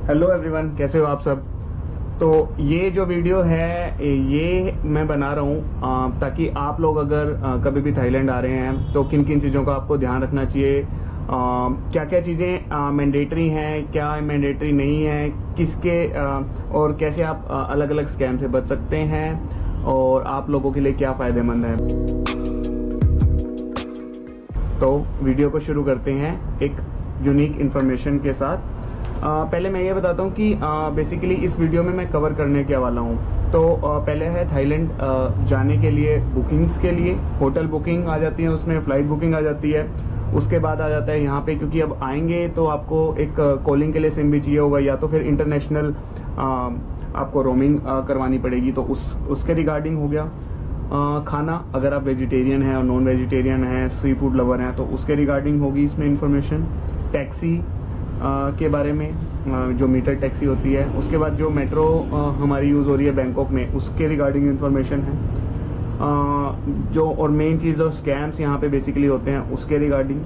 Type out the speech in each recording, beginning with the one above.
Hello everyone, कैसे हो आप सब। तो ये जो वीडियो है ये मैं बना रहा हूँ ताकि आप लोग अगर कभी भी थाईलैंड आ रहे हैं तो किन किन चीज़ों का आपको ध्यान रखना चाहिए, क्या क्या चीज़ें मैंडेटरी हैं, क्या मैंडेटरी नहीं है, किसके और कैसे आप अलग अलग स्कैम से बच सकते हैं और आप लोगों के लिए क्या फ़ायदेमंद है। तो वीडियो को शुरू करते हैं एक यूनिक इन्फॉर्मेशन के साथ। पहले मैं ये बताता हूँ कि बेसिकली इस वीडियो में मैं कवर करने क्या वाला हूँ। तो पहले है थाईलैंड जाने के लिए बुकिंग्स के लिए होटल बुकिंग आ जाती है, उसमें फ्लाइट बुकिंग आ जाती है। उसके बाद आ जाता है यहाँ पे, क्योंकि अब आएंगे तो आपको एक कॉलिंग के लिए सिम भी चाहिए होगा या तो फिर इंटरनेशनल आपको रोमिंग करवानी पड़ेगी, तो उसके रिगार्डिंग हो गया। खाना, अगर आप वेजिटेरियन हैं और नॉन वेजिटेरियन हैं, सी फूड लवर हैं, तो उसके रिगार्डिंग होगी इसमें इंफॉर्मेशन। टैक्सी के बारे में, जो मीटर टैक्सी होती है। उसके बाद जो मेट्रो हमारी यूज़ हो रही है बैंकॉक में, उसके रिगार्डिंग इंफॉर्मेशन है। जो और मेन चीज़ जो स्कैम्स यहाँ पे बेसिकली होते हैं उसके regarding.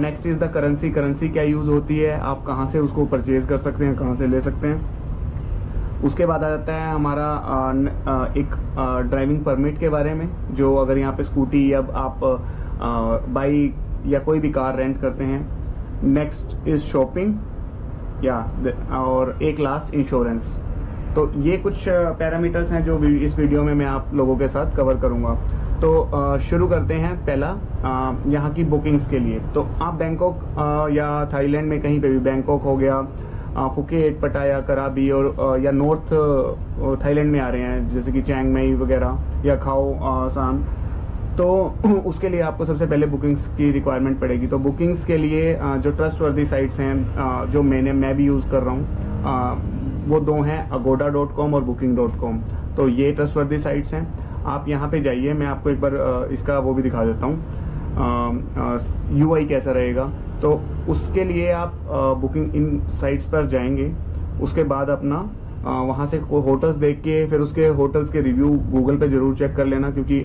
Next is the currency क्या यूज़ होती है, आप कहाँ से उसको परचेज कर सकते हैं, कहाँ से ले सकते हैं। उसके बाद आ जाता है हमारा एक ड्राइविंग परमिट के बारे में, जो अगर यहाँ पे स्कूटी या आप बाइक या कोई भी कार रेंट करते हैं। नेक्स्ट इज शॉपिंग और एक लास्ट इंश्योरेंस। तो ये कुछ पैरामीटर्स हैं जो इस वीडियो में मैं आप लोगों के साथ कवर करूंगा। तो शुरू करते हैं। पहला यहाँ की बुकिंग्स के लिए। तो आप बैंकॉक या थाईलैंड में कहीं पे भी, बैंकॉक हो गया, फुकेट, पटाया, कराबी और या नॉर्थ थाईलैंड में आ रहे हैं जैसे कि चियांग माई वगैरह या खाओ सान, तो उसके लिए आपको सबसे पहले बुकिंग्स की रिक्वायरमेंट पड़ेगी। तो बुकिंग्स के लिए जो ट्रस्टवर्दी साइट्स हैं जो मैं भी यूज़ कर रहा हूँ, वो दो हैं, agoda.com और booking.com। तो ये ट्रस्टवर्दी साइट्स हैं, आप यहाँ पे जाइए। मैं आपको एक बार इसका वो भी दिखा देता हूँ, UI कैसा रहेगा। तो उसके लिए आप बुकिंग इन साइट्स पर जाएंगे। उसके बाद अपना वहाँ से होटल्स देख के फिर उसके होटल्स के रिव्यू गूगल पे जरूर चेक कर लेना, क्योंकि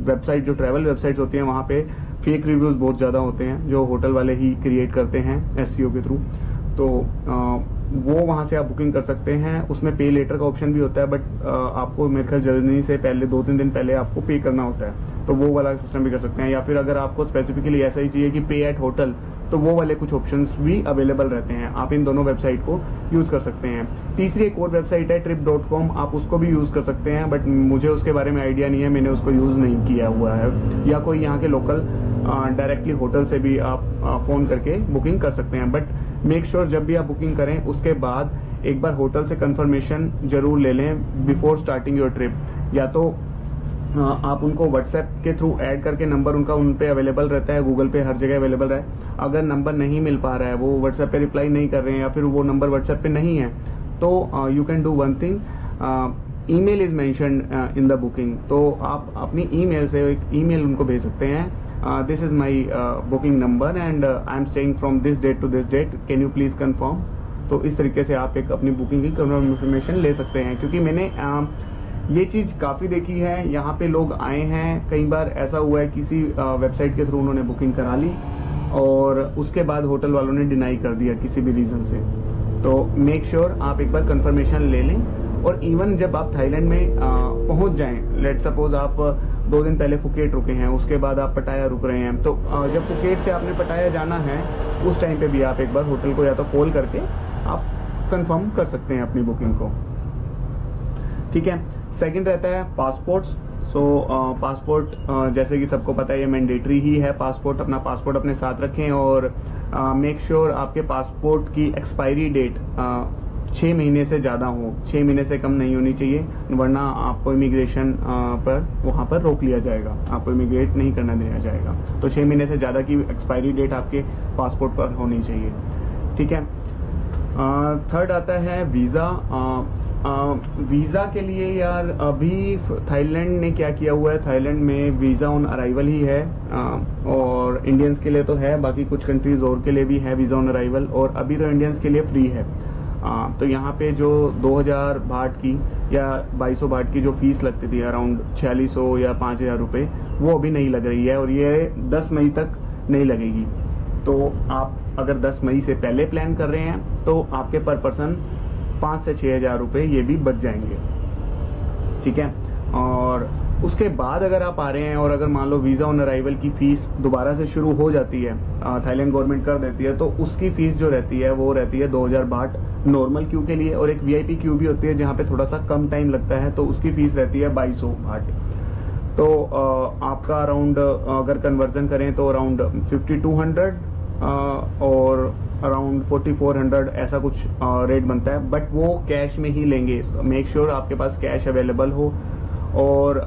वेबसाइट जो ट्रैवल वेबसाइट्स होती हैं वहाँ पे फेक रिव्यूज बहुत ज़्यादा होते हैं जो होटल वाले ही क्रिएट करते हैं SEO के थ्रू। तो वो वहाँ से आप बुकिंग कर सकते हैं। उसमें पे लेटर का ऑप्शन भी होता है, बट आपको मेरे ख्याल जर्नी से पहले 2-3 दिन पहले आपको पे करना होता है, तो वो वाला सिस्टम भी कर सकते हैं। या फिर अगर आपको स्पेसिफिकली ऐसा ही चाहिए कि पे एट होटल, तो वो वाले कुछ ऑप्शंस भी अवेलेबल रहते हैं। आप इन दोनों वेबसाइट को यूज कर सकते हैं। तीसरी एक और वेबसाइट है trip.com, आप उसको भी यूज कर सकते हैं, बट मुझे उसके बारे में आइडिया नहीं है, मैंने उसको यूज नहीं किया हुआ है। या कोई यहाँ के लोकल डायरेक्टली होटल से भी आप फोन करके बुकिंग कर सकते हैं। बट मेक श्योर जब भी आप बुकिंग करें उसके बाद एक बार होटल से कंफर्मेशन जरूर ले लें बिफोर स्टार्टिंग योर ट्रिप। या तो आप उनको व्हाट्सएप के थ्रू ऐड करके, नंबर उनका उन पे अवेलेबल रहता है, गूगल पे हर जगह अवेलेबल है। अगर नंबर नहीं मिल पा रहा है, वो व्हाट्सएप पे रिप्लाई नहीं कर रहे हैं या फिर वो नंबर व्हाट्सएप पे नहीं है, तो you can do one thing, email is mentioned in the booking. तो आप अपनी ईमेल से एक ईमेल उनको भेज सकते हैं, this is my booking number and I am staying from this date to this date, can you please confirm. तो इस तरीके से आप एक अपनी बुकिंग की कंफर्मेशन ले सकते हैं, क्योंकि मैंने ये चीज काफी देखी है। यहाँ पे लोग आए हैं, कई बार ऐसा हुआ है किसी वेबसाइट के थ्रू उन्होंने बुकिंग करा ली और उसके बाद होटल वालों ने डिनाई कर दिया किसी भी रीजन से। तो मेक श्योर आप एक बार कंफर्मेशन ले लें। और इवन जब आप थाईलैंड में पहुंच जाएं, लेट सपोज आप 2 दिन पहले फुकेट रुके हैं, उसके बाद आप पटाया रुक रहे हैं, तो जब फुकेट से आपने पटाया जाना है उस टाइम पे भी आप एक बार होटल को या तो कॉल करके आप कंफर्म कर सकते हैं अपनी बुकिंग को। ठीक है। सेकंड रहता है पासपोर्ट्स। सो पासपोर्ट जैसे कि सबको पता है ये मैंडेटरी ही है। पासपोर्ट अपने साथ रखें और मेक श्योर आपके पासपोर्ट की एक्सपायरी डेट 6 महीने से ज़्यादा हो, 6 महीने से कम नहीं होनी चाहिए, वरना आपको इमिग्रेशन पर वहाँ पर रोक लिया जाएगा, आपको इमिग्रेट नहीं करना दिया जाएगा। तो 6 महीने से ज़्यादा की एक्सपायरी डेट आपके पासपोर्ट पर होनी चाहिए। ठीक है। थर्ड आता है वीज़ा। वीज़ा के लिए यार अभी थाईलैंड ने क्या किया हुआ है, थाईलैंड में वीज़ा ऑन अराइवल ही है, और इंडियंस के लिए तो है, बाकी कुछ कंट्रीज और के लिए भी है वीज़ा ऑन अराइवल, और अभी तो इंडियंस के लिए फ्री है। तो यहाँ पे जो 2000 बाट की या 2200 बाट की जो फीस लगती थी, अराउंड 4600 या 5000 रुपये, वो अभी नहीं लग रही है और ये 10 मई तक नहीं लगेगी। तो आप अगर 10 मई से पहले प्लान कर रहे हैं तो आपके पर पर्सन 5 से 6 हज़ार रुपये ये भी बच जाएंगे, ठीक है। और उसके बाद अगर आप आ रहे हैं और अगर मान लो वीज़ा ऑन अराइवल की फ़ीस दोबारा से शुरू हो जाती है, थाईलैंड गवर्नमेंट कर देती है, तो उसकी फ़ीस जो रहती है वो रहती है 2000 बाट नॉर्मल क्यू के लिए, और एक वीआईपी क्यू भी होती है जहाँ पे थोड़ा सा कम टाइम लगता है, तो उसकी फ़ीस रहती है 2200 बाट। तो आपका अराउंड अगर कन्वर्जन करें तो अराउंड 5200 और अराउंड 4400 ऐसा कुछ रेट बनता है, बट वो कैश में ही लेंगे। मेक श्योर आपके पास कैश अवेलेबल हो। और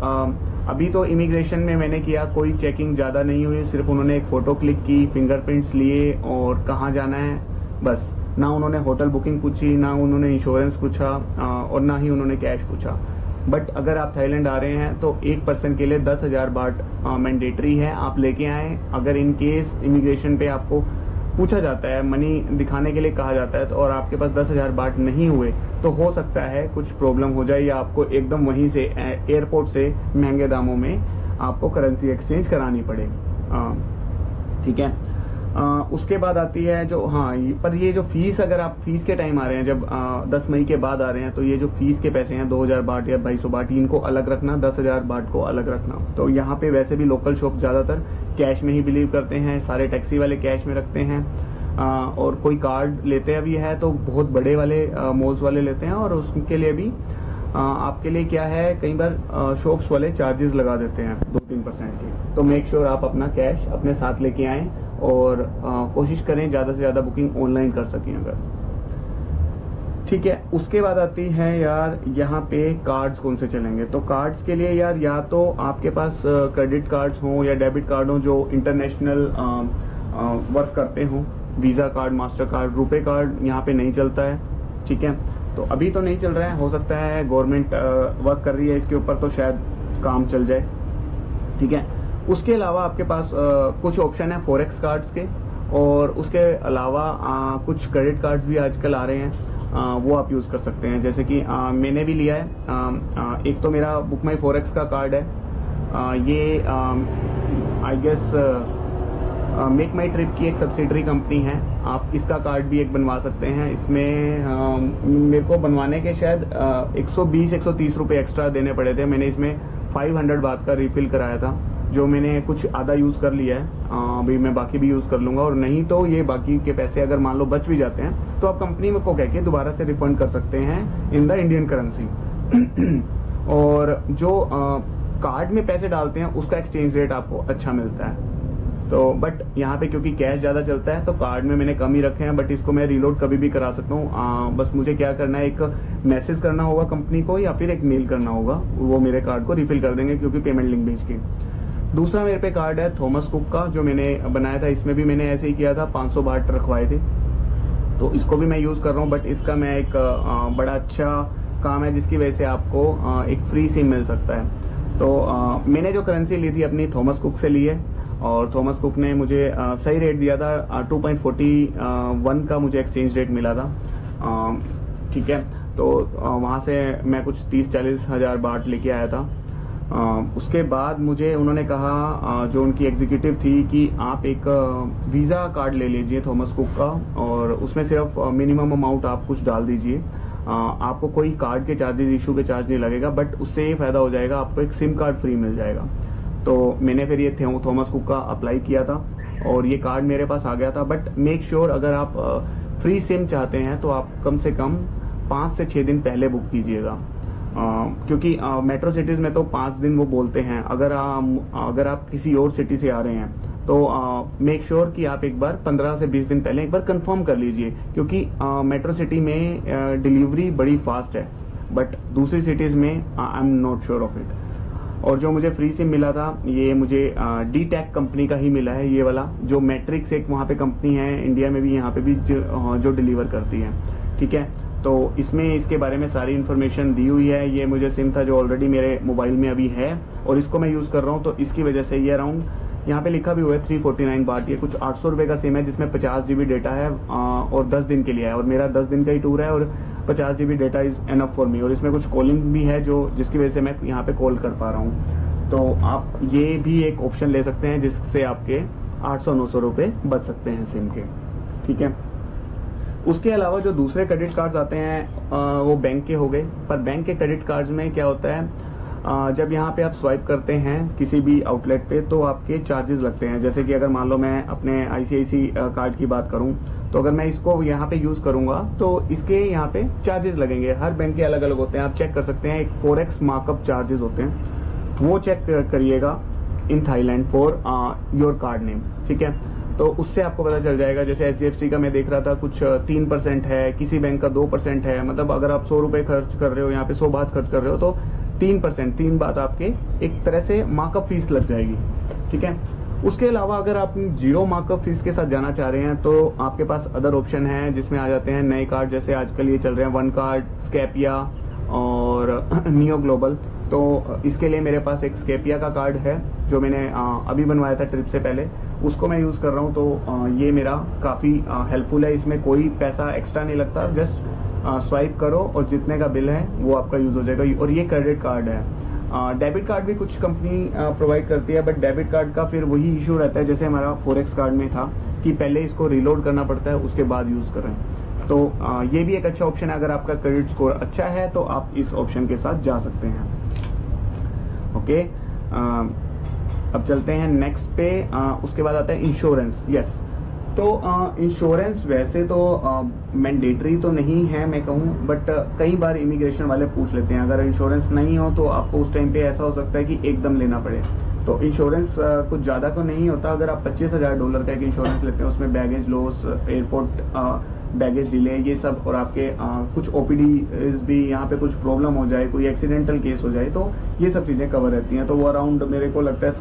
अभी तो इमिग्रेशन में मैंने किया, कोई चेकिंग ज़्यादा नहीं हुई, सिर्फ उन्होंने एक फ़ोटो क्लिक की, फिंगरप्रिंट्स लिए और कहाँ जाना है बस। ना उन्होंने होटल बुकिंग पूछी, ना उन्होंने इंश्योरेंस पूछा और ना ही उन्होंने कैश पूछा। बट अगर आप थाईलैंड आ रहे हैं तो एक पर्सन के लिए 10,000 बाट मैंडेटरी है, आप लेके आएँ। अगर इन केस इमिग्रेशन पे आपको पूछा जाता है, मनी दिखाने के लिए कहा जाता है, तो और आपके पास 10,000 बाट नहीं हुए तो हो सकता है कुछ प्रॉब्लम हो जाए, या आपको एकदम वहीं से एयरपोर्ट से महंगे दामों में आपको करेंसी एक्सचेंज करानी पड़े, ठीक है। उसके बाद आती है जो, हाँ, पर ये जो फीस, अगर आप फीस के टाइम आ रहे हैं, जब 10 मई के बाद आ रहे हैं, तो ये जो फीस के पैसे हैं 2000 बाट या 2200 बाट, इनको अलग रखना, 10,000 बाट को अलग रखना। तो यहाँ पे वैसे भी लोकल शॉप ज़्यादातर कैश में ही बिलीव करते हैं, सारे टैक्सी वाले कैश में रखते हैं, और कोई कार्ड लेते भी है तो बहुत बड़े वाले मॉल्स वाले लेते हैं, और उसके लिए भी आपके लिए क्या है, कई बार शॉप्स वाले चार्जेस लगा देते हैं 2-3% के। तो मेक श्योर आप अपना कैश अपने साथ लेके आएँ और कोशिश करें ज़्यादा से ज़्यादा बुकिंग ऑनलाइन कर सकें अगर, ठीक है। उसके बाद आती है यार यहाँ पे कार्ड्स कौन से चलेंगे। तो कार्ड्स के लिए यार, या तो आपके पास क्रेडिट कार्ड्स हों या डेबिट कार्ड हों जो इंटरनेशनल वर्क करते हों, visa card, master card, RuPay card यहाँ पे नहीं चलता है, ठीक है। तो अभी तो नहीं चल रहा है, हो सकता है गवर्नमेंट वर्क कर रही है इसके ऊपर, तो शायद काम चल जाए, ठीक है। उसके अलावा आपके पास कुछ ऑप्शन है फॉरेक्स कार्ड्स के, और उसके अलावा कुछ क्रेडिट कार्ड्स भी आजकल आ रहे हैं, वो आप यूज़ कर सकते हैं। जैसे कि मैंने भी लिया है, एक तो मेरा बुक माई फॉरेक्स का कार्ड है, ये I guess MakeMyTrip की एक सब्सिडरी कंपनी है, आप इसका कार्ड भी एक बनवा सकते हैं। इसमें मेरे को बनवाने के शायद 120-130 रुपये एक्स्ट्रा देने पड़े थे। मैंने इसमें 500 बात का रिफिल कराया था, जो मैंने कुछ आधा यूज़ कर लिया है, अभी मैं बाकी भी यूज़ कर लूँगा। और नहीं तो ये बाकी के पैसे अगर मान लो बच भी जाते हैं तो आप कंपनी में को कह के दोबारा से रिफंड कर सकते हैं इन द इंडियन करेंसी। और जो कार्ड में पैसे डालते हैं उसका एक्सचेंज रेट आपको अच्छा मिलता है। तो बट यहाँ पे क्योंकि कैश ज़्यादा चलता है तो कार्ड में मैंने कम ही रखे हैं, बट इसको मैं रीलोड कभी भी करा सकता हूँ। बस मुझे क्या करना है, एक मैसेज करना होगा कंपनी को या फिर एक मेल करना होगा, वो मेरे कार्ड को रिफिल कर देंगे क्योंकि पेमेंट लिंक भेज के। दूसरा मेरे पे कार्ड है थॉमस कुक का, जो मैंने बनाया था, इसमें भी मैंने ऐसे ही किया था, 500 बाट रखवाए थे, तो इसको भी मैं यूज़ कर रहा हूँ। बट इसका मैं एक बड़ा अच्छा काम है जिसकी वजह से आपको एक फ्री सिम मिल सकता है। तो मैंने जो करेंसी ली थी अपनी थॉमस कुक से ली है, और थॉमस कुक ने मुझे सही रेट दिया था, 2.41 का मुझे एक्सचेंज रेट मिला था, ठीक है। तो वहाँ से मैं कुछ 30-40 हज़ार बाट लेके आया था। उसके बाद मुझे उन्होंने कहा, जो उनकी एग्जीक्यूटिव थी, कि आप एक वीज़ा कार्ड ले लीजिए थॉमस कुक का, और उसमें सिर्फ मिनिमम अमाउंट आप कुछ डाल दीजिए, आपको कोई कार्ड के चार्जेस, इशू के चार्ज नहीं लगेगा, बट उससे ये फ़ायदा हो जाएगा, आपको एक सिम कार्ड फ्री मिल जाएगा। तो मैंने फिर ये थॉमस कुक का अप्लाई किया था और ये कार्ड मेरे पास आ गया था। बट मेक श्योर अगर आप फ्री सिम चाहते हैं तो आप कम से कम 5 से 6 दिन पहले बुक कीजिएगा, क्योंकि मेट्रो सिटीज़ में तो 5 दिन वो बोलते हैं। अगर आप किसी और सिटी से आ रहे हैं तो मेक श्योर कि आप एक बार 15 से 20 दिन पहले एक बार कंफर्म कर लीजिए, क्योंकि मेट्रो सिटी में डिलीवरी बड़ी फास्ट है, बट दूसरी सिटीज़ में I am not sure of it. और जो मुझे फ्री सिम मिला था ये मुझे D-Tech कंपनी का ही मिला है, ये वाला, जो मैट्रिक्स एक वहाँ पे कंपनी है इंडिया में भी, यहाँ पे भी जो डिलीवर करती है, ठीक है। तो इसमें इसके बारे में सारी इन्फॉर्मेशन दी हुई है। ये मुझे सिम था जो ऑलरेडी मेरे मोबाइल में अभी है और इसको मैं यूज़ कर रहा हूँ, तो इसकी वजह से ये अराउंड यहाँ पे लिखा भी हुआ है 349 बाट। ये कुछ 800 रुपये का सिम है जिसमें 50 GB डेटा है और 10 दिन के लिए है, और मेरा 10 दिन का ही टूर है और 50 GB data is enough for me. और इसमें कुछ कॉलिंग भी है जिसकी वजह से मैं यहाँ पे कॉल कर पा रहा हूँ। तो आप ये भी एक ऑप्शन ले सकते हैं जिससे आपके 800-900 रुपये बच सकते हैं सिम के। ठीक है, उसके अलावा जो दूसरे क्रेडिट कार्ड्स आते हैं वो बैंक के हो गए। पर बैंक के क्रेडिट कार्ड्स में क्या होता है, जब यहाँ पे आप स्वाइप करते हैं किसी भी आउटलेट पे तो आपके चार्जेस लगते हैं। जैसे कि अगर मान लो मैं अपने आईसीआईसी कार्ड की बात करूं, तो अगर मैं इसको यहाँ पे यूज करूंगा तो इसके यहाँ पे चार्जेस लगेंगे। हर बैंक के अलग अलग होते हैं, आप चेक कर सकते हैं। एक 4x मार्कअप चार्जेस होते हैं, वो चेक करिएगा in Thailand for your card name. ठीक है, तो उससे आपको पता चल जाएगा। जैसे HDFC का मैं देख रहा था कुछ 3% है, किसी बैंक का 2% है। मतलब अगर आप 100 रुपए खर्च कर रहे हो, यहाँ पे 100 बात खर्च कर रहे हो तो 3%, 3 बात आपके एक तरह से मार्कअप फीस लग जाएगी। ठीक है, उसके अलावा अगर आप जीरो मार्कअप फीस के साथ जाना चाह रहे हैं तो आपके पास अदर ऑप्शन है, जिसमें आ जाते हैं नए कार्ड। जैसे आजकल ये चल रहे हैं वन कार्ड, स्कैपिया और नियो ग्लोबल। तो इसके लिए मेरे पास एक स्कैपिया का कार्ड है जो मैंने अभी बनवाया था ट्रिप से पहले, उसको मैं यूज कर रहा हूँ। तो ये मेरा काफी हेल्पफुल है, इसमें कोई पैसा एक्स्ट्रा नहीं लगता, जस्ट स्वाइप करो और जितने का बिल है वो आपका यूज हो जाएगा। और ये क्रेडिट कार्ड है। डेबिट कार्ड भी कुछ कंपनी प्रोवाइड करती है, बट डेबिट कार्ड का फिर वही इशू रहता है जैसे हमारा 4x कार्ड में था कि पहले इसको रिलोड करना पड़ता है, उसके बाद यूज करें। तो ये भी एक अच्छा ऑप्शन है। अगर आपका क्रेडिट स्कोर अच्छा है तो आप इस ऑप्शन के साथ जा सकते हैं। ओके, अब चलते हैं नेक्स्ट पे। उसके बाद आता है इंश्योरेंस। यस, तो इंश्योरेंस वैसे तो मैंडेटरी तो नहीं है मैं कहूँ, बट कई बार इमिग्रेशन वाले पूछ लेते हैं। अगर इंश्योरेंस नहीं हो तो आपको उस टाइम पे ऐसा हो सकता है कि एकदम लेना पड़े। तो इंश्योरेंस कुछ ज्यादा तो नहीं होता। अगर आप $25,000 का एक इंश्योरेंस लेते हैं, उसमें baggage loss, airport baggage delay, ये सब, और आपके कुछ OPD भी, यहाँ पे कुछ प्रॉब्लम हो जाए, कोई एक्सीडेंटल केस हो जाए, तो ये सब चीजें कवर रहती हैं। तो वो अराउंड मेरे को लगता है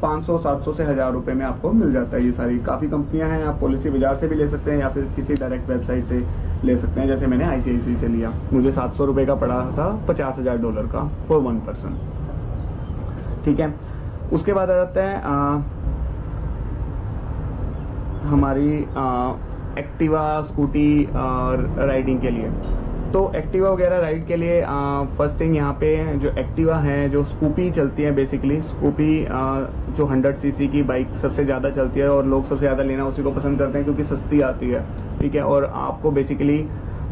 500-700 से 1000 रुपए में आपको मिल जाता है। ये सारी काफी कंपनियां हैं, आप पॉलिसी बाजार से भी ले सकते हैं या फिर किसी डायरेक्ट वेबसाइट से ले सकते हैं। jैसे मैंने ICICI से लिया, मुझे 700 रुपए का पड़ा था $50,000 का फॉर 1 पर्सन। ठीक है, उसके बाद आ जाता है हमारी एक्टिवा, स्कूटी और राइडिंग के लिए। तो एक्टिवा वगैरह राइड के लिए फर्स्ट थिंग यहाँ पे जो एक्टिवा है, जो स्कूपी चलती है, बेसिकली स्कूपी जो 100 सीसी की बाइक सबसे ज्यादा चलती है और लोग सबसे ज्यादा लेना उसी को पसंद करते हैं क्योंकि सस्ती आती है। ठीक है, और आपको बेसिकली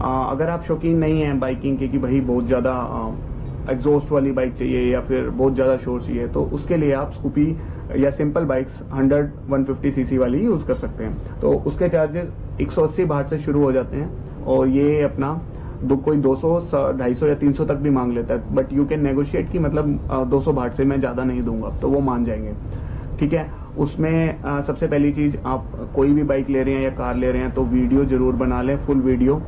अगर आप शौकीन नहीं है बाइकिंग के कि भाई बहुत ज्यादा एग्जॉस्ट वाली बाइक चाहिए या फिर बहुत ज्यादा शोर चाहिए, तो उसके लिए आप स्कूपी या सिंपल बाइक्स 100-150 सीसी वाली यूज कर सकते हैं। तो उसके चार्जेस 180 बाहट से शुरू हो जाते हैं और ये अपना कोई 200, 250 या 300 तक भी मांग लेता है, बट यू कैन नेगोशिएट कि मतलब 200 बाहट से मैं ज्यादा नहीं दूंगा, तो वो मान जाएंगे। ठीक है, उसमें सबसे पहली चीज, आप कोई भी बाइक ले रहे हैं या कार ले रहे हैं तो वीडियो जरूर बना लें, फुल वीडियो,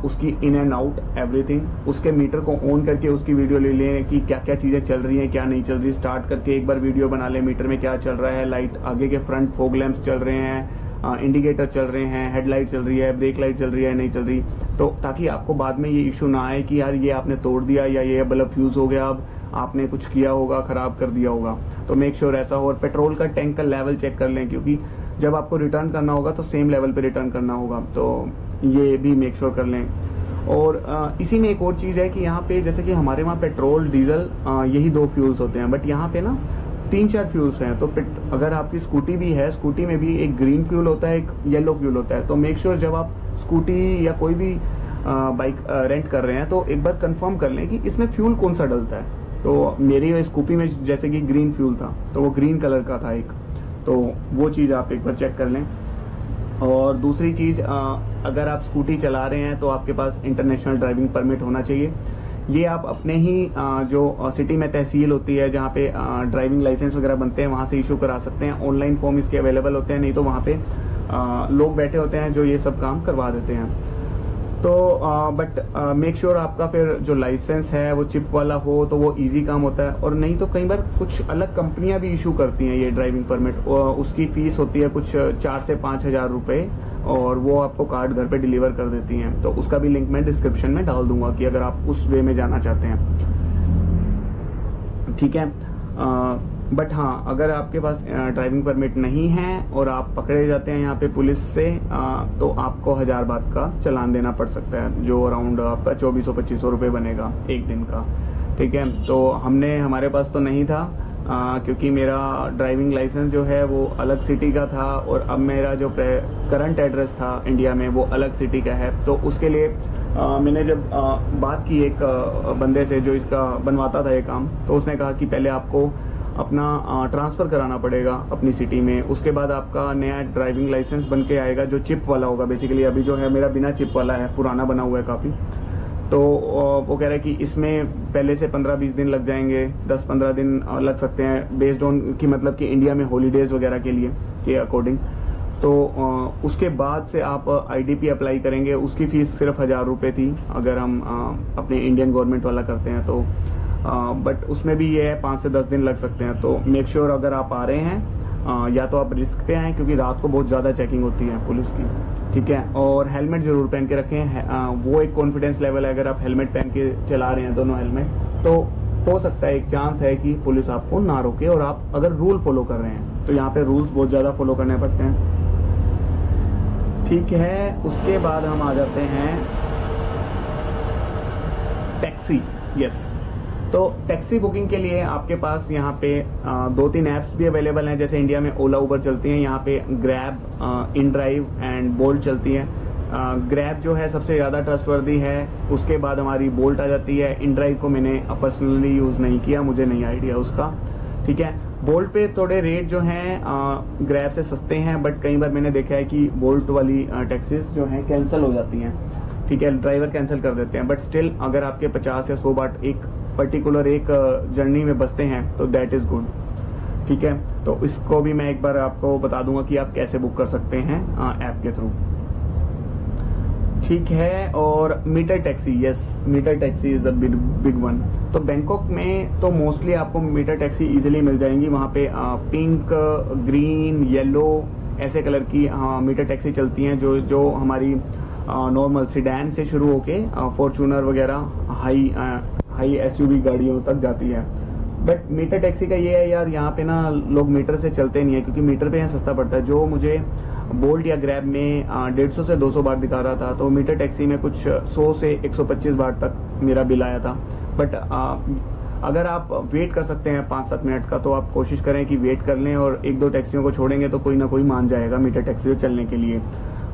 उसकी इन एंड आउट एवरीथिंग। उसके मीटर को ऑन करके उसकी वीडियो ले लें कि क्या क्या चीजें चल रही हैं, क्या नहीं चल रही। स्टार्ट करके एक बार वीडियो बना लें, मीटर में क्या चल रहा है, लाइट आगे के फ्रंट फॉग लैंप्स चल रहे हैं, इंडिकेटर चल रहे हैं, हेडलाइट चल रही है, ब्रेक लाइट चल रही है, नहीं चल रही, तो ताकि आपको बाद में ये इश्यू ना आए कि यार ये आपने तोड़ दिया या ये बल्ब फ्यूज हो गया, अब आपने कुछ किया होगा, खराब कर दिया होगा। तो मेक श्योर ऐसा हो। और पेट्रोल का टैंक का लेवल चेक कर लें, क्योंकि जब आपको रिटर्न करना होगा तो सेम लेवल पे रिटर्न करना होगा, तो ये भी मेक श्योर कर लें। और इसी में एक और चीज है कि यहाँ पे जैसे कि हमारे वहाँ पेट्रोल, डीजल यही 2 फ्यूल्स होते हैं, बट यहाँ पे ना 3-4 फ्यूल्स हैं। तो अगर आपकी स्कूटी भी है, स्कूटी में भी एक ग्रीन फ्यूल होता है, एक येलो फ्यूल होता है। तो मेक श्योर जब आप स्कूटी या कोई भी बाइक रेंट कर रहे हैं तो एक बार कंफर्म कर लें कि इसमें फ्यूल कौन सा डलता है। तो मेरी स्कूटी में जैसे कि ग्रीन फ्यूल था तो वो ग्रीन कलर का था एक, तो वो चीज आप एक बार चेक कर लें। और दूसरी चीज, अगर आप स्कूटी चला रहे हैं तो आपके पास इंटरनेशनल ड्राइविंग परमिट होना चाहिए। ये आप अपने ही जो सिटी में तहसील होती है जहाँ पे ड्राइविंग लाइसेंस वगैरह बनते हैं वहां से इशू करा सकते हैं। ऑनलाइन फॉर्म इसके अवेलेबल होते हैं, नहीं तो वहां पे लोग बैठे होते हैं जो ये सब काम करवा देते हैं। तो बट मेक श्योर आपका फिर जो लाइसेंस है वो चिप वाला हो, तो वो इजी काम होता है। और नहीं तो कई बार कुछ अलग कंपनियां भी इशू करती हैं ये ड्राइविंग परमिट, उसकी फीस होती है कुछ 4 से 5 हजार रुपए, और वो आपको कार्ड घर पे डिलीवर कर देती हैं। तो उसका भी लिंक मैं डिस्क्रिप्शन में डाल दूंगा कि अगर आप उस वे में जाना चाहते हैं। ठीक है, बट हाँ, अगर आपके पास ड्राइविंग परमिट नहीं है और आप पकड़े जाते हैं यहाँ पे पुलिस से, तो आपको 1000 बात का चालान देना पड़ सकता है, जो अराउंड आपका 2400-2500 रुपए बनेगा एक दिन का। ठीक है, तो हमारे पास तो नहीं था, क्योंकि मेरा ड्राइविंग लाइसेंस जो है वो अलग सिटी का था और अब मेरा जो करंट एड्रेस था इंडिया में वो अलग सिटी का है। तो उसके लिए मैंने जब बात की एक बंदे से जो इसका बनवाता था ये काम, तो उसने कहा कि पहले आपको अपना ट्रांसफ़र कराना पड़ेगा अपनी सिटी में, उसके बाद आपका नया ड्राइविंग लाइसेंस बन के आएगा जो चिप वाला होगा। बेसिकली अभी जो है मेरा बिना चिप वाला है, पुराना बना हुआ है काफ़ी। तो वो कह रहा है कि इसमें पहले से 15-20 दिन लग जाएंगे, 10-15 दिन लग सकते हैं बेस्ड ऑन की मतलब कि इंडिया में हॉलीडेज़ वगैरह के लिए के अकॉर्डिंग। तो उसके बाद से आप आईडीपी अप्लाई करेंगे, उसकी फ़ीस सिर्फ 1000 रुपये थी अगर हम अपने इंडियन गवर्नमेंट वाला करते हैं तो। बट उसमें भी ये है 5 से 10 दिन लग सकते हैं। तो मेक श्योर अगर आप आ रहे हैं या तो आप रिस्क पे आएँ, क्योंकि रात को बहुत ज़्यादा चेकिंग होती है पुलिस की, ठीक है। और हेलमेट जरूर पहन के रखें, वो एक कॉन्फिडेंस लेवल है। अगर आप हेलमेट पहन के चला रहे हैं दोनों हेलमेट, तो हो सकता है एक चांस है कि पुलिस आपको ना रोके, और आप अगर रूल फॉलो कर रहे हैं तो यहाँ पे रूल्स बहुत ज़्यादा फॉलो करने पड़ते हैं, ठीक है। उसके बाद हम आ जाते हैं टैक्सी। यस, तो टैक्सी बुकिंग के लिए आपके पास यहाँ पे 2-3 ऐप्स भी अवेलेबल हैं। जैसे इंडिया में ओला उबर चलती हैं, यहाँ पे ग्रैब, इनड्राइव एंड बोल्ट चलती है। ग्रैब जो है सबसे ज़्यादा ट्रस्टवर्दी है, उसके बाद हमारी बोल्ट आ जाती है। इनड्राइव को मैंने पर्सनली यूज़ नहीं किया, मुझे नहीं आइडिया उसका, ठीक है। बोल्ट पे थोड़े रेट जो हैं ग्रैब से सस्ते हैं, बट कई बार मैंने देखा है कि बोल्ट वाली टैक्सीज जो हैं कैंसिल हो जाती हैं, ठीक है, ड्राइवर कैंसिल कर देते हैं। बट स्टिल अगर आपके 50 या 100 बात एक पर्टिकुलर एक जर्नी में बचते हैं तो दैट इज़ गुड, ठीक है। तो इसको भी मैं एक बार आपको बता दूंगा कि आप कैसे बुक कर सकते हैं ऐप के थ्रू, ठीक है। और meter taxi, yes, meter taxi is a big one. तो बैंकॉक में तो मोस्टली आपको मीटर टैक्सी इजीली मिल जाएंगी। वहाँ पे पिंक, ग्रीन, येलो ऐसे कलर की मीटर टैक्सी चलती हैं जो हमारी नॉर्मल सिडैन से शुरू होके फॉर्चूनर वगैरह हाई एसयूवी गाड़ियों तक जाती है। बट मीटर टैक्सी का ये है यार, यहाँ पे ना लोग मीटर से चलते नहीं है, क्योंकि मीटर पे यहाँ सस्ता पड़ता है। जो मुझे बोल्ट या ग्रैब में 150 से 200 बार दिखा रहा था, तो मीटर टैक्सी में कुछ 100 से 125 बार तक मेरा बिल आया था। बट अगर आप वेट कर सकते हैं 5-7 मिनट का, तो आप कोशिश करें कि वेट कर लें, और 1-2 टैक्सियों को छोड़ेंगे तो कोई ना कोई मान जाएगा मीटर टैक्सी से चलने के लिए।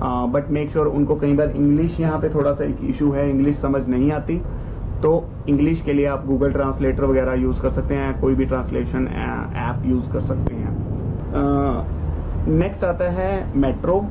बट मेक श्योर उनको कई बार इंग्लिश यहाँ पे थोड़ा सा एक इशू है, इंग्लिश समझ नहीं आती, तो इंग्लिश के लिए आप गूगल ट्रांसलेटर वगैरह यूज़ कर सकते हैं, कोई भी ट्रांसलेशन ऐप यूज़ कर सकते हैं। नेक्स्ट आता है मेट्रो।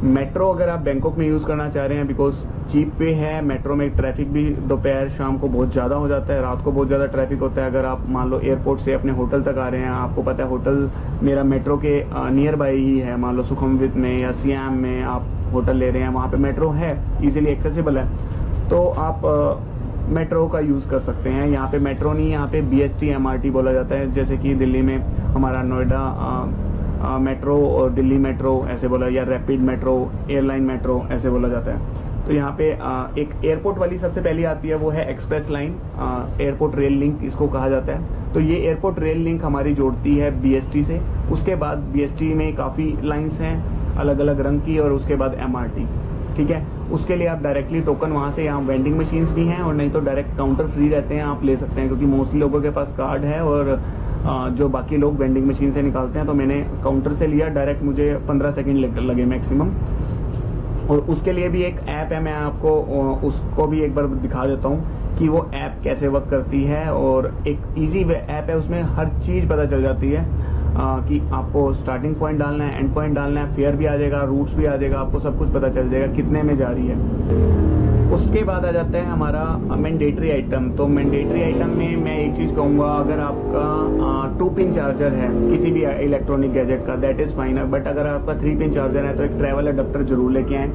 मेट्रो अगर आप बैंकॉक में यूज़ करना चाह रहे हैं, बिकॉज चीप वे है। मेट्रो में ट्रैफिक भी दोपहर शाम को बहुत ज़्यादा हो जाता है, रात को बहुत ज़्यादा ट्रैफिक होता है। अगर आप मान लो एयरपोर्ट से अपने होटल तक आ रहे हैं, आपको पता है होटल मेरा मेट्रो के नियर बाय ही है, मान लो सुखमवित में या सियाम में आप होटल ले रहे हैं, वहाँ पे मेट्रो है, इजीली एक्सेसिबल है, तो आप मेट्रो का यूज़ कर सकते हैं। यहाँ पे मेट्रो नहीं, यहाँ पे BST MRT बोला जाता है, जैसे कि दिल्ली में हमारा नोएडा मेट्रो और दिल्ली मेट्रो ऐसे बोला, या रैपिड मेट्रो, एयरलाइन मेट्रो ऐसे बोला जाता है। तो यहाँ पे एक एयरपोर्ट वाली सबसे पहली आती है, वो है express line, airport rail link इसको कहा जाता है। तो ये एयरपोर्ट रेल लिंक हमारी जोड़ती है BST से। उसके बाद BST में काफ़ी लाइन्स हैं अलग अलग रंग की, और उसके बाद MRT, ठीक है। उसके लिए आप डायरेक्टली टोकन वहाँ से, यहाँ वेंडिंग मशीन्स भी हैं, और नहीं तो डायरेक्ट काउंटर फ्री रहते हैं, आप ले सकते हैं, क्योंकि मोस्टली लोगों के पास कार्ड है और जो बाकी लोग वेंडिंग मशीन से निकालते हैं। तो मैंने काउंटर से लिया डायरेक्ट, मुझे 15 सेकेंड लगे मैक्सिमम। और उसके लिए भी एक ऐप है, मैं आपको उसको भी एक बार दिखा देता हूँ कि वो ऐप कैसे वर्क करती है। और एक इजी ऐप है, उसमें हर चीज़ पता चल जाती है कि आपको स्टार्टिंग पॉइंट डालना है, एंड पॉइंट डालना है, फेयर भी आ जाएगा, रूट्स भी आ जाएगा, आपको सब कुछ पता चल जाएगा कितने में जा रही है। उसके बाद आ जाता है हमारा मैंडेटरी आइटम। तो मैंडेटरी आइटम में मैं एक चीज़ कहूँगा, अगर आपका 2 पिन चार्जर है किसी भी इलेक्ट्रॉनिक गैजेट का, दैट इज़ फाइन, बट अगर आपका 3 पिन चार्जर है तो एक ट्रैवल अडेप्टर जरूर लेके आएँ।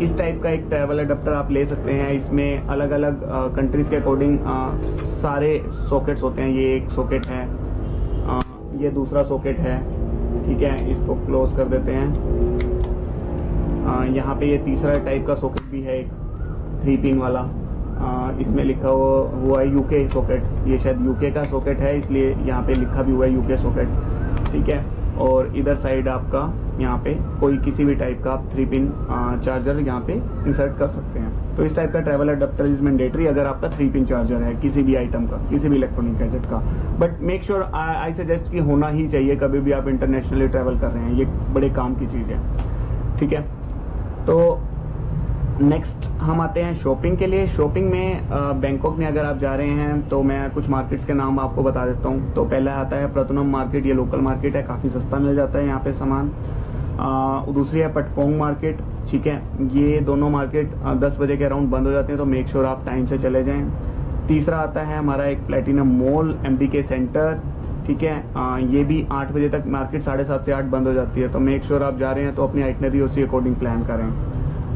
इस टाइप का एक ट्रैवल अडेप्टर आप ले सकते हैं। इसमें अलग अलग कंट्रीज़ के अकॉर्डिंग सारे सॉकेट्स होते हैं। ये एक सॉकेट है, ये दूसरा सॉकेट है, ठीक है, इसको क्लोज कर देते हैं। यहाँ पे ये तीसरा टाइप का सॉकेट भी है, एक 3 पिन वाला, इसमें लिखा हुआ है UK सॉकेट, ये शायद UK का सॉकेट है, इसलिए यहाँ पे लिखा भी हुआ है UK सॉकेट, ठीक है। और इधर साइड आपका यहाँ पे कोई किसी भी टाइप का आप 3 पिन चार्जर यहाँ पे इंसर्ट कर सकते हैं। तो इस टाइप का ट्रैवल अडेप्टर इज मैंडेटरी अगर आपका 3 पिन चार्जर है किसी भी आइटम का, किसी भी इलेक्ट्रॉनिक गैजेट का। But make sure I suggest कि होना ही चाहिए कभी भी आप इंटरनेशनली ट्रैवल कर रहे हैं, ये बड़े काम की चीज़ है। ठीक है, तो नेक्स्ट हम आते हैं शॉपिंग के लिए। शॉपिंग में बैंकॉक में अगर आप जा रहे हैं तो मैं कुछ मार्केट्स के नाम आपको बता देता हूँ। तो पहला आता है प्रतुनम मार्केट, ये लोकल मार्केट है, काफ़ी सस्ता मिल जाता है यहाँ पे सामान। दूसरी है पटपोंग मार्केट, ठीक है, ये दोनों मार्केट 10 बजे के अराउंड बंद हो जाते हैं, तो मेक श्योर आप टाइम से चले जाएं। तीसरा आता है हमारा एक प्लेटिनम मॉल MBK सेंटर, ठीक है, ये भी 8 बजे तक मार्केट 7:30 से 8 बंद हो जाती है, तो मेक श्योर आप जा रहे हैं तो अपनी आइटनरी उसी अकॉर्डिंग प्लान करें।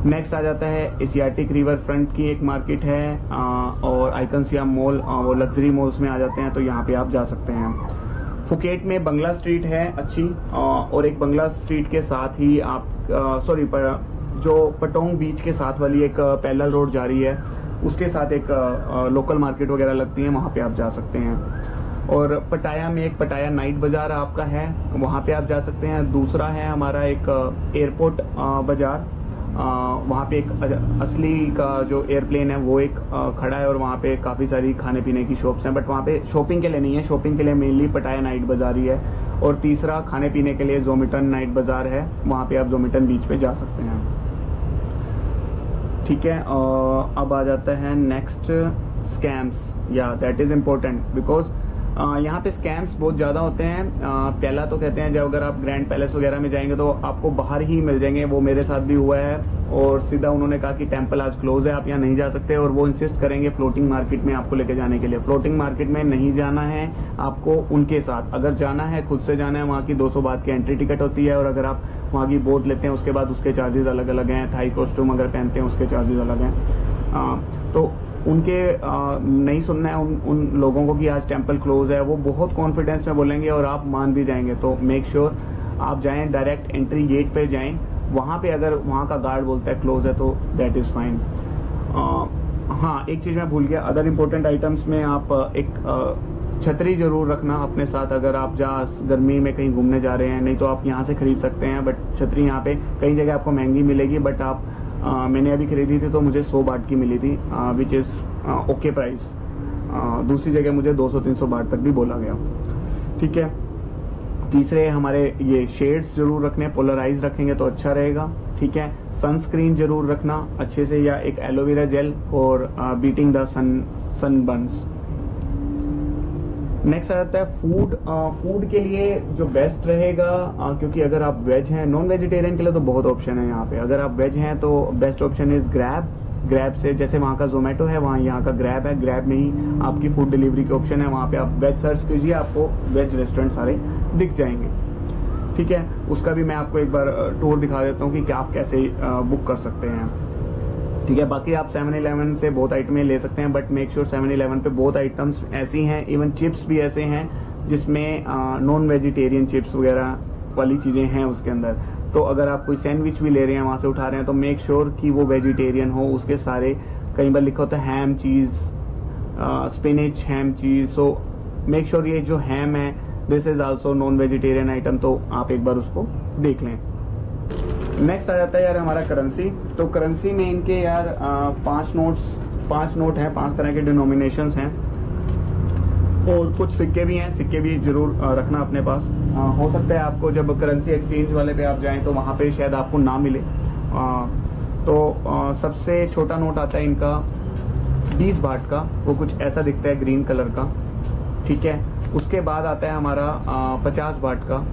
नेक्स्ट आ जाता है एशियाटिक रिवर फ्रंट की एक मार्केट है और आइकन सियाम मॉल, वो लग्जरी मॉल्स में आ जाते हैं, तो यहाँ पे आप जा सकते हैं। फुकेट में बंगला स्ट्रीट है अच्छी, और एक बंगला स्ट्रीट के साथ ही आप जो पटोंग बीच के साथ वाली एक पैरेलल रोड जा रही है उसके साथ एक लोकल मार्केट वगैरह लगती है, वहाँ पे आप जा सकते हैं। और पटाया में एक पटाया नाइट बाजार आपका है, वहाँ पे आप जा सकते हैं। दूसरा है हमारा एक एयरपोर्ट बाजार, वहाँ पे एक असली का जो एयरप्लेन है वो एक खड़ा है और वहाँ पे काफ़ी सारी खाने पीने की शॉप्स हैं, बट वहाँ पे शॉपिंग के लिए नहीं है, शॉपिंग के लिए मेनली पटाया नाइट बाजार ही है। और तीसरा खाने पीने के लिए जोमिटन नाइट बाजार है, वहाँ पे आप जोमिटन बीच पे जा सकते हैं। ठीक है, अब आ जाता है नेक्स्ट स्कैम्स, या दैट इज इम्पोर्टेंट बिकॉज यहाँ पे स्कैम्स बहुत ज़्यादा होते हैं। पहला तो कहते हैं जब अगर आप ग्रैंड पैलेस वगैरह में जाएंगे तो आपको बाहर ही मिल जाएंगे, वो मेरे साथ भी हुआ है, और सीधा उन्होंने कहा कि टेम्पल आज क्लोज है, आप यहाँ नहीं जा सकते, और वो इंसिस्ट करेंगे फ्लोटिंग मार्केट में आपको लेके जाने के लिए। फ्लोटिंग मार्केट में नहीं जाना है आपको उनके साथ, अगर जाना है खुद से जाना है, वहाँ की 200 बात की एंट्री टिकट होती है, और अगर आप वहाँ की बोट लेते हैं उसके बाद उसके चार्जेस अलग अलग हैं। थाई कॉस्ट्यूम अगर पहनते हैं उसके चार्जेस अलग हैं। तो उनके नहीं सुनना है उन लोगों को कि आज टेम्पल क्लोज है, वो बहुत कॉन्फिडेंस में बोलेंगे और आप मान भी जाएंगे। तो मेक श्योर आप जाएं, डायरेक्ट एंट्री गेट पे जाएं, वहाँ पे अगर वहाँ का गार्ड बोलता है क्लोज है तो दैट इज फाइन। हाँ, एक चीज़ मैं भूल गया, अदर इम्पोर्टेंट आइटम्स में आप एक छतरी जरूर रखना अपने साथ अगर आप जहाँ गर्मी में कहीं घूमने जा रहे हैं, नहीं तो आप यहाँ से खरीद सकते हैं, बट छतरी यहाँ पे कई जगह आपको महंगी मिलेगी, बट आप मैंने अभी खरीदी थी तो मुझे 100 बाट की मिली थी, विच इज़ ओके प्राइस। दूसरी जगह मुझे 200-300 बाट तक भी बोला गया। ठीक है, तीसरे हमारे ये शेड्स जरूर रखने, पोलराइज रखेंगे तो अच्छा रहेगा। ठीक है, सनस्क्रीन जरूर रखना अच्छे से, या एक aloe vera gel for beating the sunburns. Next आ जाता है फूड। फूड के लिए जो बेस्ट रहेगा, क्योंकि अगर आप वेज हैं, नॉन वेजिटेरियन के लिए तो बहुत ऑप्शन है यहाँ पे, अगर आप वेज हैं तो best option is grab. Grab से, जैसे वहाँ का जोमेटो है वहाँ यहाँ का ग्रैब है, ग्रैब में ही आपकी फूड डिलीवरी के ऑप्शन है, वहाँ पे आप वेज सर्च कीजिए, आपको वेज रेस्टोरेंट सारे दिख जाएंगे। ठीक है, उसका भी मैं आपको एक बार टूर दिखा देता हूँ कि आप कैसे बुक कर सकते हैं। ठीक है, बाकी आप 7-Eleven से बहुत आइटमें ले सकते हैं, बट मेक श्योर 7-Eleven पे बहुत आइटम्स ऐसी हैं, इवन चिप्स भी ऐसे हैं जिसमें नॉन वेजिटेरियन चिप्स वगैरह वाली चीज़ें हैं उसके अंदर। तो अगर आप कोई सैंडविच भी ले रहे हैं वहाँ से उठा रहे हैं तो मेक श्योर कि वो वेजिटेरियन हो, उसके सारे कई बार लिखा होता है हैम चीज़, स्पिनिच हैम चीज़, सो मेक श्योर ये जो हैम है this is also known vegetarian item, तो आप एक बार उसको देख लें। नेक्स्ट आ जाता है यार हमारा करेंसी। तो करेंसी में इनके यार 5 नोट हैं, 5 तरह के डिनोमिनेशंस हैं, और कुछ सिक्के भी हैं, सिक्के भी जरूर रखना अपने पास। हो सकता है आपको जब करेंसी एक्सचेंज वाले पे आप जाएं तो वहाँ पे शायद आपको ना मिले। तो सबसे छोटा नोट आता है इनका 20 बाट का, वो कुछ ऐसा दिखता है ग्रीन कलर का। ठीक है, उसके बाद आता है हमारा 50 बाट का,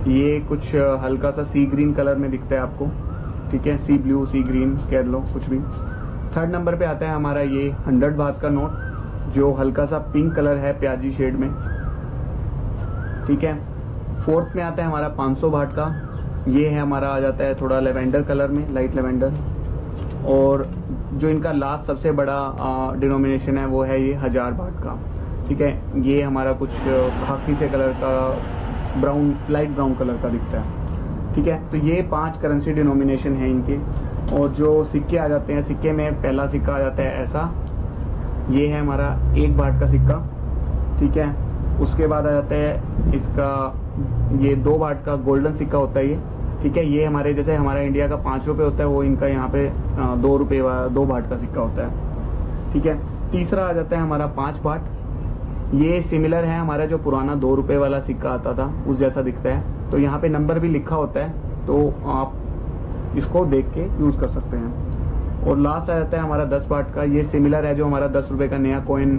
ये कुछ हल्का सा सी ग्रीन कलर में दिखता है आपको। ठीक है, सी ब्लू, सी ग्रीन कह लो कुछ भी। 3rd नंबर पे आता है हमारा ये 100 बात का नोट, जो हल्का सा पिंक कलर है प्याजी शेड में। ठीक है, 4th में आता है हमारा 500 बात का, ये है हमारा आ जाता है थोड़ा लेवेंडर कलर में, लाइट लेवेंडर। और जो इनका लास्ट सबसे बड़ा डिनोमिनेशन है वो है ये 1000 बात का। ठीक है, ये हमारा कुछ खाकी से कलर का, ब्राउन, लाइट ब्राउन कलर का दिखता है। ठीक है, तो ये 5 करेंसी डिनोमिनेशन है इनके। और जो सिक्के आ जाते हैं, सिक्के में पहला सिक्का आ जाता है ऐसा, ये है हमारा 1 बाट का सिक्का। ठीक है, उसके बाद आ जाता है इसका ये 2 बाट का गोल्डन सिक्का होता है ये, ठीक है। ये हमारे जैसे हमारा इंडिया का 5 रुपये होता है, वो इनका यहाँ पे 2 रुपये 2 बाट का सिक्का होता है। ठीक है। तीसरा आ जाता है हमारा 5 बाट। ये सिमिलर है हमारा जो पुराना 2 रुपये वाला सिक्का आता था उस जैसा दिखता है। तो यहाँ पे नंबर भी लिखा होता है, तो आप इसको देख के यूज कर सकते हैं। और लास्ट आ जाता है हमारा 10 बाट का। ये सिमिलर है जो हमारा 10 रुपये का नया कॉइन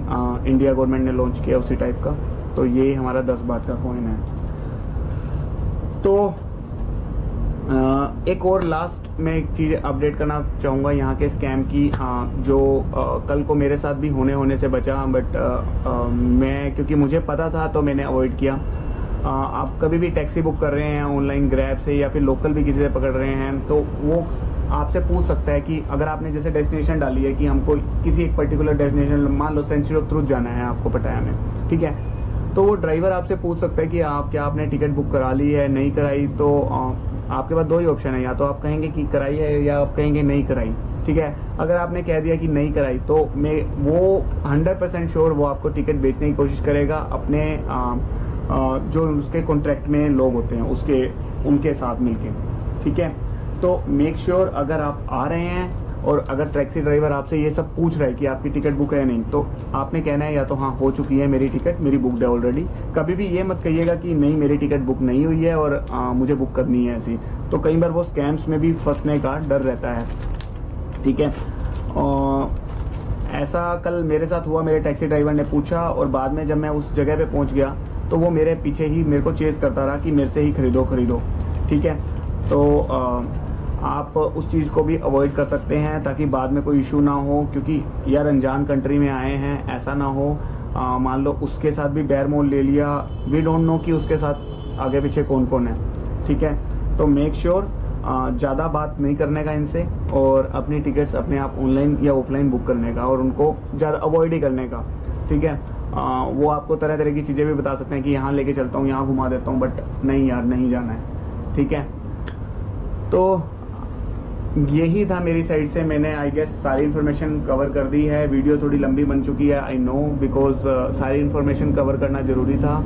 इंडिया गवर्नमेंट ने लॉन्च किया उसी टाइप का। तो ये हमारा 10 बाट का कॉइन है। तो एक और लास्ट में एक चीज अपडेट करना चाहूँगा यहाँ के स्कैम की, जो कल को मेरे साथ भी होने से बचा, बट मैं क्योंकि मुझे पता था तो मैंने अवॉइड किया। आप कभी भी टैक्सी बुक कर रहे हैं ऑनलाइन ग्रैब से या फिर लोकल भी किसी से पकड़ रहे हैं, तो वो आपसे पूछ सकता है कि अगर आपने जैसे डेस्टिनेशन डाली है कि हमको किसी एक पर्टिकुलर डेस्टिनेशन, मान लो सेंचुरी ऑफ ट्रुथ जाना है आपको पटाया में, ठीक है, तो वो ड्राइवर आपसे पूछ सकता है कि आपने टिकट बुक करा ली है, नहीं कराई। तो आपके पास 2 ही ऑप्शन है, या तो आप कहेंगे कि कराई है या आप कहेंगे नहीं कराई। ठीक है। अगर आपने कह दिया कि नहीं कराई तो वो 100% श्योर वो आपको टिकट बेचने की कोशिश करेगा अपने जो उसके कॉन्ट्रैक्ट में लोग होते हैं उनके साथ मिलके। ठीक है। तो मेक श्योर अगर आप आ रहे हैं और अगर टैक्सी ड्राइवर आपसे ये सब पूछ रहा है कि आपकी टिकट बुक है या नहीं, तो आपने कहना है या तो हाँ हो चुकी है मेरी टिकट, मेरी बुकड है ऑलरेडी। कभी भी ये मत कहिएगा कि नहीं मेरी टिकट बुक नहीं हुई है और मुझे बुक करनी है ऐसी। तो कई बार वो स्कैम्स में भी फंसने का डर रहता है। ठीक है। ऐसा कल मेरे साथ हुआ, मेरे टैक्सी ड्राइवर ने पूछा और बाद में जब मैं उस जगह पे पहुंच गया तो वो मेरे पीछे ही मेरे को चेज करता रहा कि मेरे से ही खरीदो। ठीक है। तो आप उस चीज़ को भी अवॉइड कर सकते हैं ताकि बाद में कोई इशू ना हो, क्योंकि यार अनजान कंट्री में आए हैं, ऐसा ना हो मान लो उसके साथ भी बैर मोल ले लिया, वी डोंट नो कि उसके साथ आगे पीछे कौन कौन है। ठीक है। तो मेक श्योर ज़्यादा बात नहीं करने का इनसे और अपनी टिकट्स अपने आप ऑनलाइन या ऑफलाइन बुक करने का और उनको ज़्यादा अवॉइड ही करने का। ठीक है। वो आपको तरह तरह की चीज़ें भी बता सकते हैं कि यहाँ लेके चलता हूँ, यहाँ घुमा देता हूँ, बट नहीं यार नहीं जाना है। ठीक है। तो यही था मेरी साइड से, मैंने आई गेस सारी इन्फॉर्मेशन कवर कर दी है। वीडियो थोड़ी लंबी बन चुकी है, आई नो, बिकॉज सारी इन्फॉर्मेशन कवर करना जरूरी था।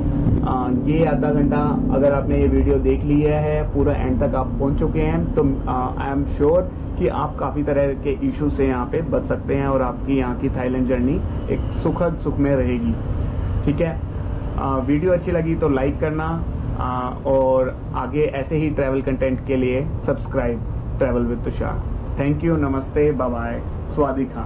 ये आधा घंटा अगर आपने ये वीडियो देख लिया है, पूरा एंड तक आप पहुंच चुके हैं, तो आई एम श्योर कि आप काफ़ी तरह के इशू से यहाँ पे बच सकते हैं और आपकी यहाँ की थाईलैंड जर्नी एक सुखमय रहेगी। ठीक है। वीडियो अच्छी लगी तो लाइक करना और आगे ऐसे ही ट्रैवल कंटेंट के लिए subscribe travel with Tushar. Thank you, नमस्ते, बाय बाय, स्वादी खां।